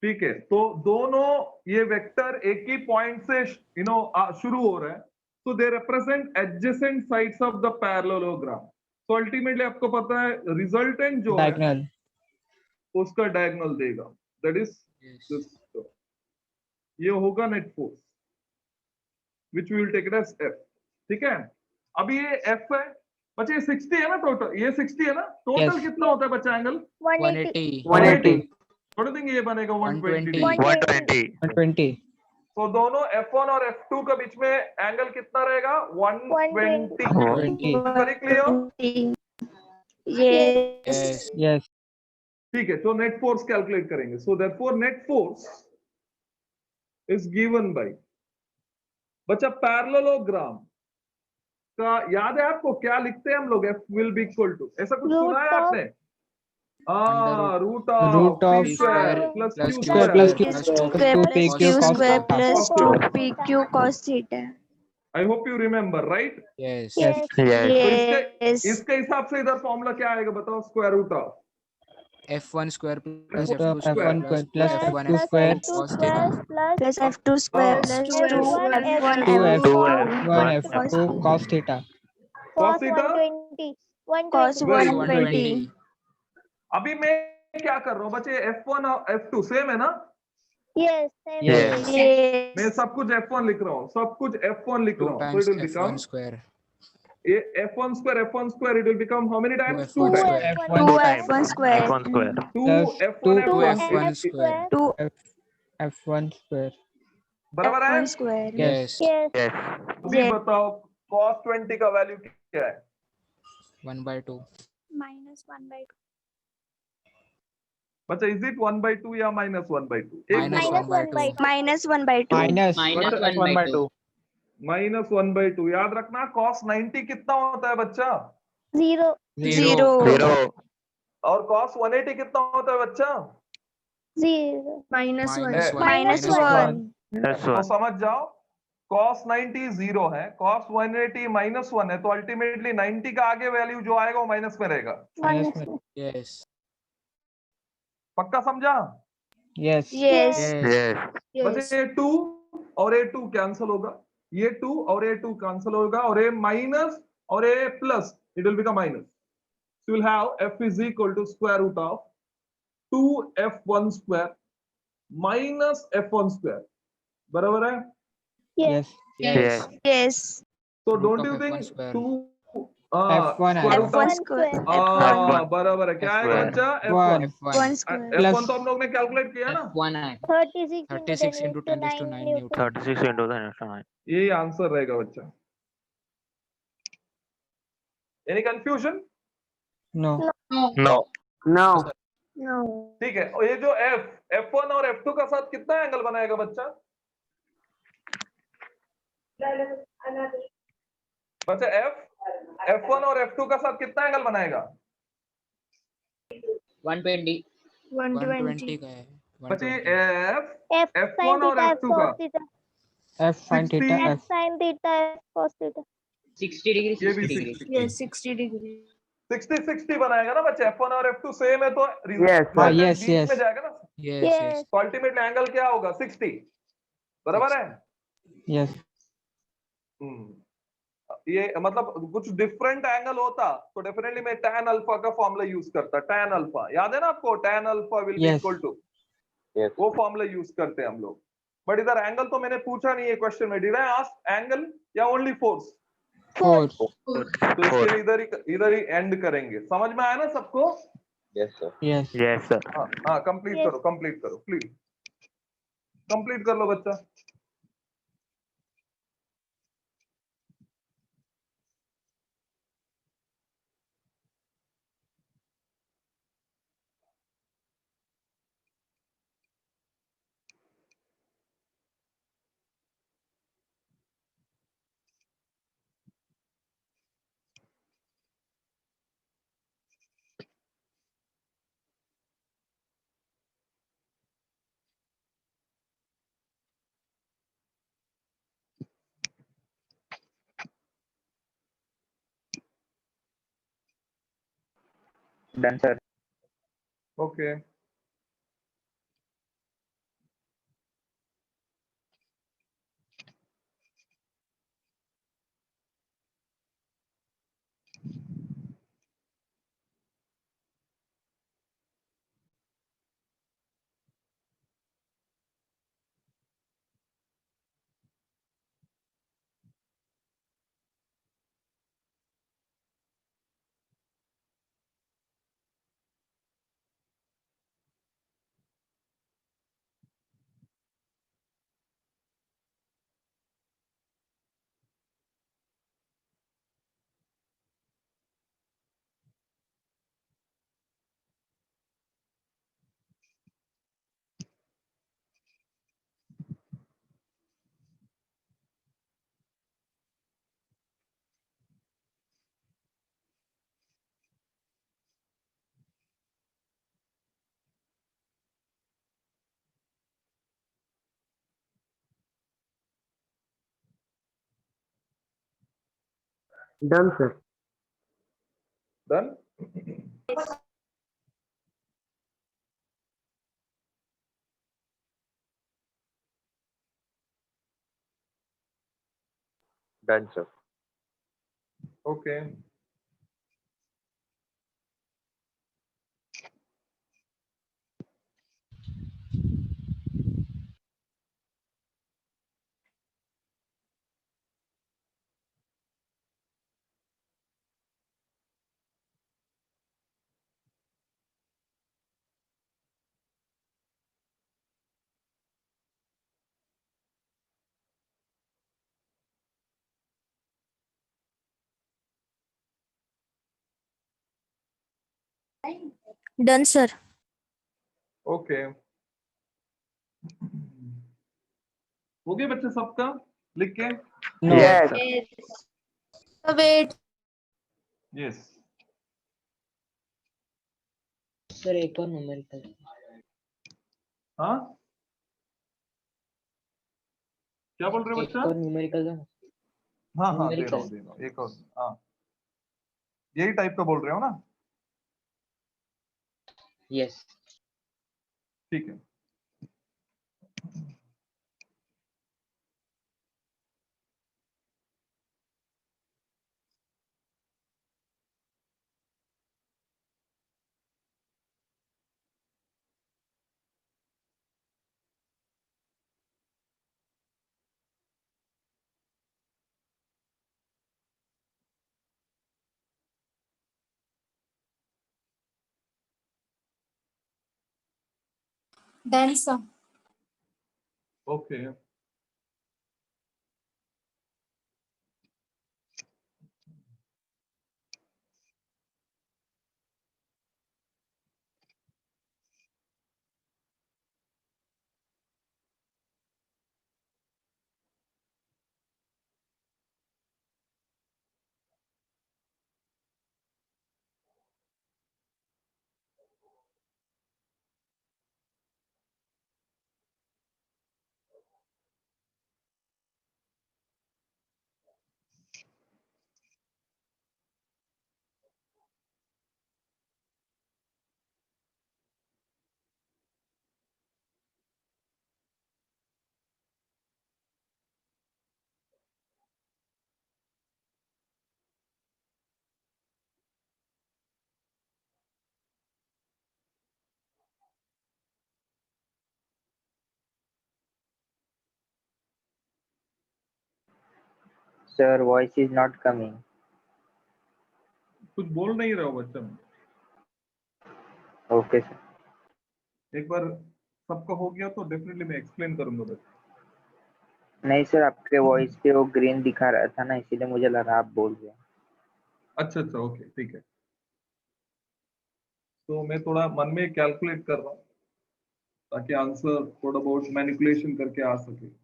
ठीक है, तो दोनों ये वेक्टर एक ही पॉइंट से शुरू हो रहा है, so they represent adjacent sides of the parallelogram. So ultimately आपको पता है रिजल्टेंट जो है डायगोनल उसका डायगोनल देगा, दैट इज दिस। ये होगा net force which we will take it as F। ठीक है, अभी ये F है बच्चे, ये 60 है ना टोटल, ये 60 है ना टोटल। Yes. कितना होता है बच्चा एंगल? 180. 180 180. थोड़ा देंगे, ये बनेगा 120। 120. 120 तो दोनों F1 और F2 के बीच में एंगल कितना रहेगा? 120। 120 very clear? Yes. Yes yes ठीक है, तो नेट फोर्स कैलकुलेट करेंगे। So therefore net force is given by बच्चा पैरेललोग्राम का याद है आपको क्या लिखते हैं हम लोग? F will be equal to, ऐसा कुछ Root सुना है of- आपने? Root Root of p square plus q Q square square plus Q Q square two plus PQ Q cos square theta. plus 2PQ cos theta. I hope you remember, right? Yes Yes. Yes. Yes. इसके हिसाब से इधर formula क्या आएगा बताओ? Square root of F1 square plus Root of F2 square F1 plus plus F1 F2 square cos theta Plus F2 square Oh. plus F1 F1 2 F2 F1 F2 cos theta. cos theta cos 120. 120. अभी मैं क्या कर रहा हूँ बच्चे? F1 और F2 same है ना? Yes. Yes. मैं सब कुछ F1 लिख रहा हूँ, सब कुछ F1 लिख 2 रहा हूँ, times so it will become F1 square ये F1 square it will become how many times? 2 F1 times. square F1 2 times. F1 square. F1 square. 2 Plus F1 2 F1 square 2 F1 square. बराबर है? F1 square. Yes Yes. Yes. अभी बताओ cos 20 का value क्या है? 1/2 Minus 1/2. बच्चा is it 1/2 या -1/2? minus 1/2 Minus 1/2. Minus minus बच्चा, 1/2 -1/2 याद रखना। cos 90 कितना होता है बच्चा? 0. 0 0. और cos 180 कितना होता है बच्चा? 0. Minus Minus 1. one. Minus Minus 1. That's तो one. समझ जाओ, cos 90 0 है, cos 180 -1 है, तो अल्टीमेटली 90 का आगे वैल्यू जो आएगा वो माइनस में रहेगा। Minus Minus 1. यस पक्का समझा? Yes. Yes. Yes. बच्चे ये 2 और ये 2 कैंसिल होगा, ये 2 और ये 2 कैंसिल होगा, और ये माइनस और ये plus, it will become minus. So you'll have F is equal to square root of 2F1 square minus F1 square, बराबर है? Yes. Yes. Yes. So Root don't of you F1 think square. 2 F1 square root आएगा। of F1 square. हाँ बराबर है, क्या आएगा F1 बच्चा? F1 F1 F1 square. F1 तो हम लोग ने कैलकुलेट किया ना, F1 आएगा 36 into 10 raised to 9 Newton. 36 into 10⁹. यही आंसर रहेगा बच्चा। Any confusion? No. No. No. No. ठीक है, और ये जो F1 और F2 का साथ कितना एंगल बनाएगा बच्चा? बच्चा F1 और F2 का साथ कितना एंगल बनाएगा? 120 120 का है। बच्चे 120. F F1 sin और theta, F F2 का cos theta. F sin theta. 60, F sin theta, F cos theta. 60 degree ये भी 60 डिग्री 60 Yes, 60 degree. 60 बनाएगा ना बच्चे, F1 और F2 सेम है तो Yes, sir. हाँ, yes, बीच में yes. जाएगा ना, Yes, yes. Yes. तो अल्टीमेटली एंगल क्या होगा? 60, बराबर है? Yes. ये मतलब कुछ डिफरेंट एंगल होता तो डेफिनेटली मैं tan अल्फा का फॉर्मूला यूज करता। tan अल्फा याद है ना आपको? tan alpha will be Yes. Equal to, वो फॉर्मूला यूज करते हैं हम लोग। बट इधर एंगल तो मैंने पूछा नहीं है क्वेश्चन में, डिड आई आस्क एंगल या ओनली फोर्स? Force. तो इसके लिए इधर ही एंड करेंगे। समझ में आया ना सबको? Yes. Yes, sir. हाँ कंप्लीट Yes. करो प्लीज, कंप्लीट कर लो बच्चा। Done, sir. Okay Done, sir. Done. Done, sir. Okay Done, sir. Okay हो गया बच्चे सबका लिख के? No. Yes. Wait. Yes sir एक और न्यूमेरिकल हाँ क्या बोल रहे हो एक बच्चा? और न्यूमेरिकल का हाँ दे numerical. रहा हूँ एक और। हाँ यही टाइप का बोल रहे हो ना? यस ठीक है denser. Okay. Sir, voice is not coming. कुछ बोल नहीं रहा हो बच्चा। Okay, sir. एक बार सबका हो गया तो डेफिनेटली मैं एक्सप्लेन करूंगा बच्चा। नहीं सर, आपके वॉइस पे वो ग्रीन दिखा रहा था ना, इसीलिए मुझे लगा आप बोल रहे हैं। अच्छा अच्छा, ओके ठीक है। तो मैं थोड़ा मन में कैलकुलेट कर रहा हूँ ताकि आंसर थोड़ा बहुत मैनिपुलेशन करके आ सके।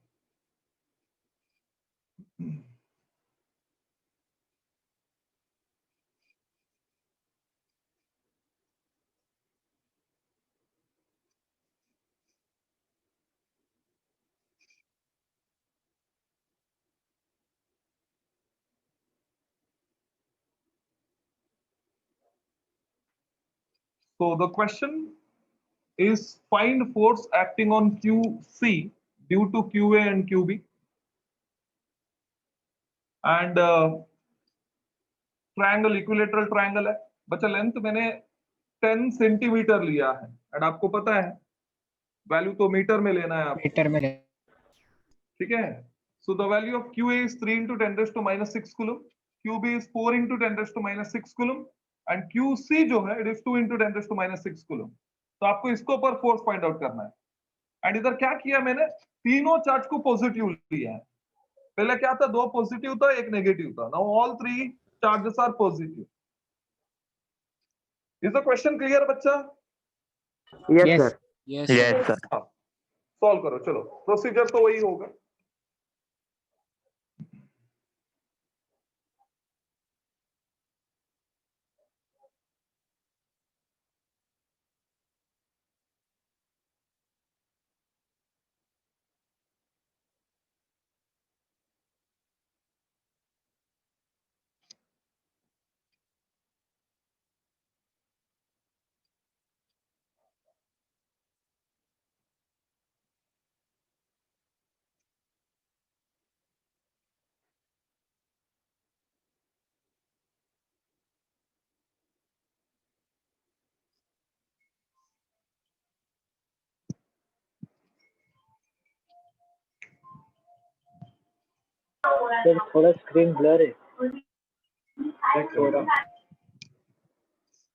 So the question is find force acting on QC due to QA and QB. And triangle equilateral triangle है बच्चा। लेंथ मैंने 10 सेंटीमीटर लिया है एंड आपको पता है वैल्यू तो मीटर में लेना है आपको, मीटर में ठीक है। So the value of QA is 3 into 10 raised to minus 6 coulomb, QB is 4 into 10 raised to minus 6 coulomb and QC जो है it is 2 into 10 raised to minus 6 coulomb। तो आपको इसको पर फोर्स फाइंड आउट करना है। एंड इधर क्या किया मैंने, तीनों चार्ज को पॉजिटिव लिया है। पहले क्या था, दो पॉजिटिव था एक नेगेटिव था। Now all three charges are positive. Is the question clear बच्चा? Yes, Yes. sir. Yes, Yes, sir. sir. Solve करो, चलो प्रोसीजर तो वही होगा। सर थोड़ा स्क्रीन ब्लर है।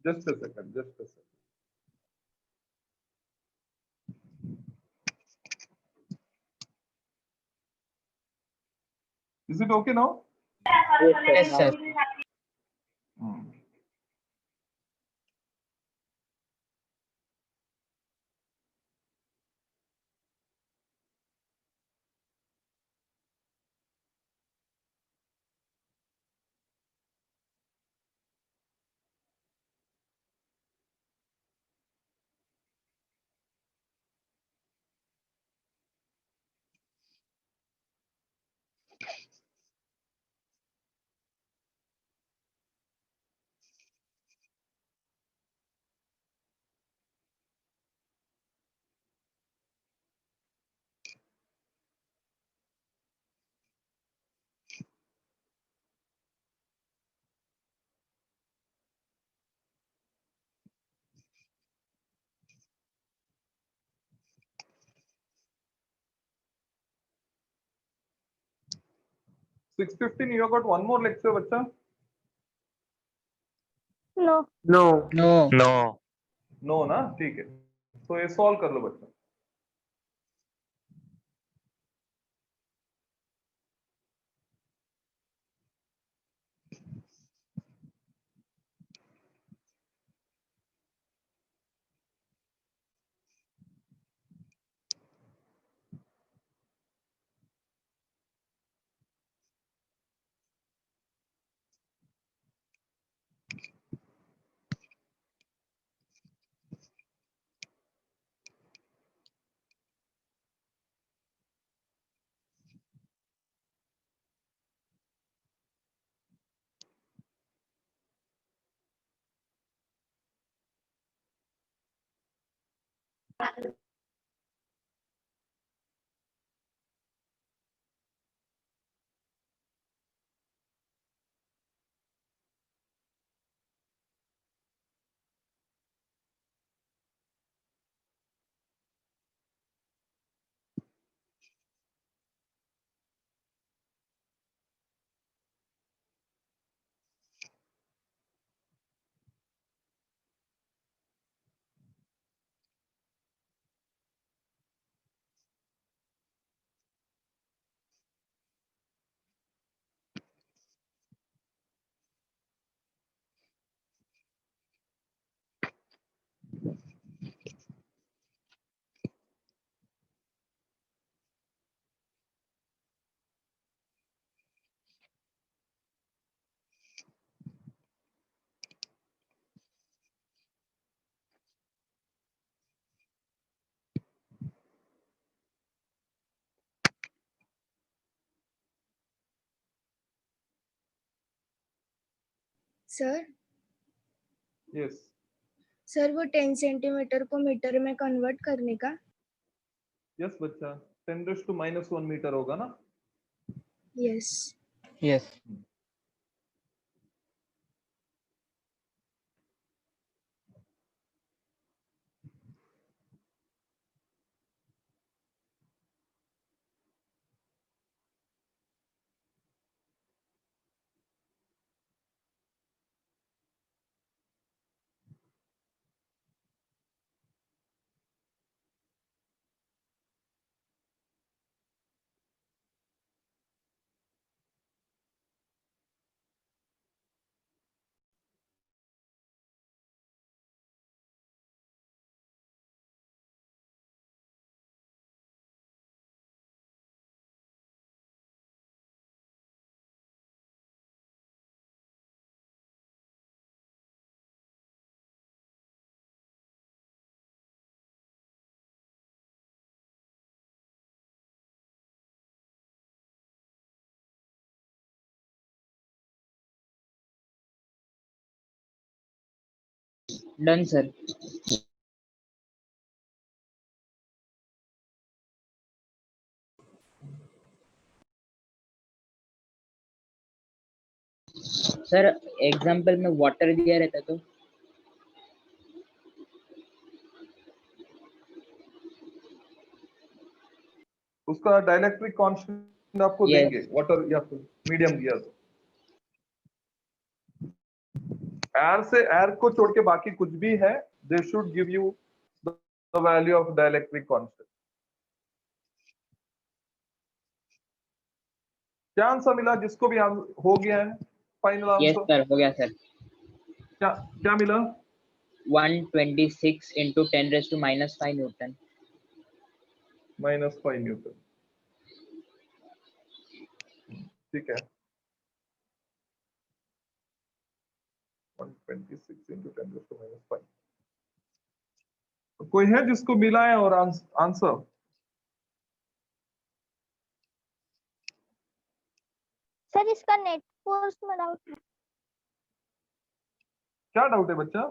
Just a second, just a second. Is it okay now? Yes, sir. Six 15 you have got one more lecture बच्चा? No. No. No. No ना, ठीक है। तो ये सॉल्व कर लो बच्चा। सर यस सर वो 10 सेंटीमीटर को मीटर में कन्वर्ट करने का। यस बच्चा 10⁻⁻1 मीटर होगा ना। Yes yes done sir. Sir example में वाटर दिया रहता तो उसका डाइलेक्ट्रिक कांस्टेंट आपको Yes. देंगे वाटर या फिर मीडियम दिया तो। एयर से एयर को छोड़ के बाकी कुछ भी है they should give you the value of dielectric constant. क्या आंसर मिला जिसको भी हो गया है फाइनल यस आंसर? सर हो गया सर। क्या क्या मिला? 126 into 10⁻⁻5 न्यूटन। -5 न्यूटन। ठीक है 126 into 10⁻⁵। कोई है जिसको मिला है और आंसर? सर इसका नेट फोर्स में डाउट है। क्या डाउट है बच्चा?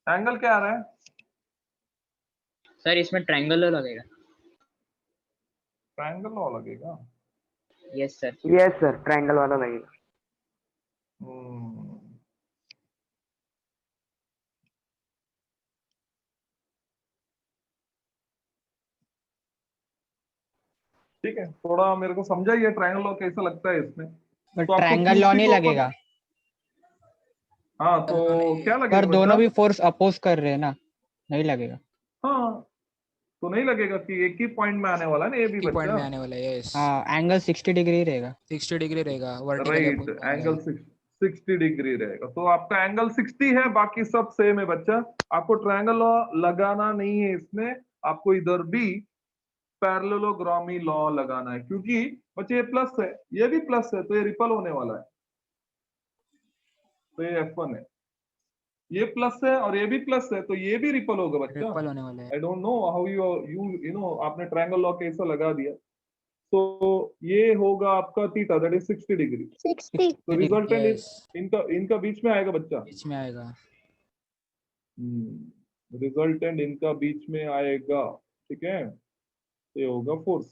एंगल क्या आ रहा है? सर इसमें ट्रायंगल लगेगा। ट्रायंगल लॉ लगेगा। Yes sir. Yes sir triangle वाला लगेगा। ठीक है थोड़ा मेरे को समझाइए ट्रायंगल लॉ कैसा लगता है इसमें। तो आपको ट्रायंगल लॉ QC नहीं को लगेगा। हाँ तो क्या लगेगा पर दोनों बच्चा? भी फोर्स अपोज कर रहे हैं ना, नहीं लगेगा। हाँ तो नहीं लगेगा कि एक ही पॉइंट में आने वाला है ना ये भी पॉइंट में बच्चा। आने वाला है। यस हाँ एंगल 60 डिग्री रहेगा। 60 डिग्री रहेगा वर्टिकल राइट एंगल 60 डिग्री रहेगा। तो आपका एंगल 60 है बाकी सब सेम है बच्चा। आपको ट्रायंगल लॉ लगाना नहीं है इसमें, आपको इधर भी पैरेललोग्रामी लॉ लगाना है क्योंकि बच्चे ये प्लस है ये भी प्लस है तो ये रिपल होने वाला है। तो ये F1 है ये प्लस है और ये भी प्लस है तो ये भी रिपल होगा बच्चा। रिपल होने वाला है। I don't know how you know आपने ट्रायंगल लॉ कैसा लगा दिया। तो ये होगा आपका थीटा दैट इज 60 डिग्री। 60 तो रिजल्टेंट Yes. इनका बीच में आएगा बच्चा। बीच में आएगा। रिजल्टेंट इनका बीच में आएगा, ठीक है, तो ये होगा फोर्स।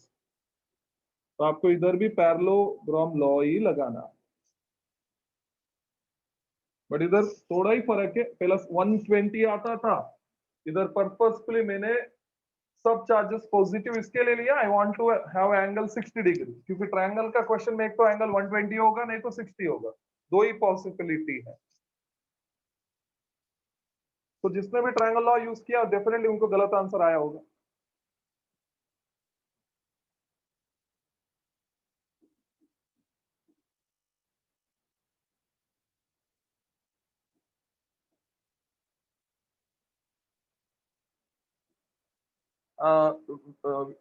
तो आपको इधर भी पैरेललोग्राम लॉ ही लगाना, बट इधर थोड़ा ही फर्क है। पहला 120 आता था, इधर पर्पसफुली मैंने सब चार्जेस पॉजिटिव इसके लिए लिया। I want to have angle 60 degree, क्योंकि ट्रायंगल का क्वेश्चन में एक तो एंगल 120 होगा, नहीं तो 60 होगा, दो ही पॉसिबिलिटी है। तो जिसने भी ट्रायंगल लॉ यूज किया डेफिनेटली उनको गलत आंसर आया होगा।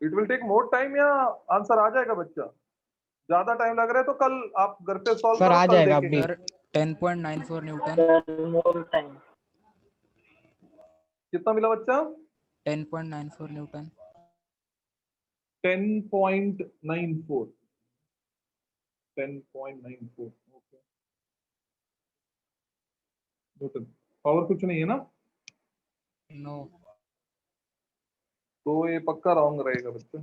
It will take more time या आंसर आ जाएगा बच्चा? ज्यादा टाइम लग रहा है तो कल आप घर पे सॉल्व सर करो, आ कल जाएगा देखेंगे। अभी। Sir 10.94 Newton. Sir more time. कितना मिला बच्चा? 10.94 न्यूटन। 10.94 10.94 okay Newton. पावर कुछ नहीं है ना, नो। तो ये पक्का रॉन्ग रहेगा बच्चा।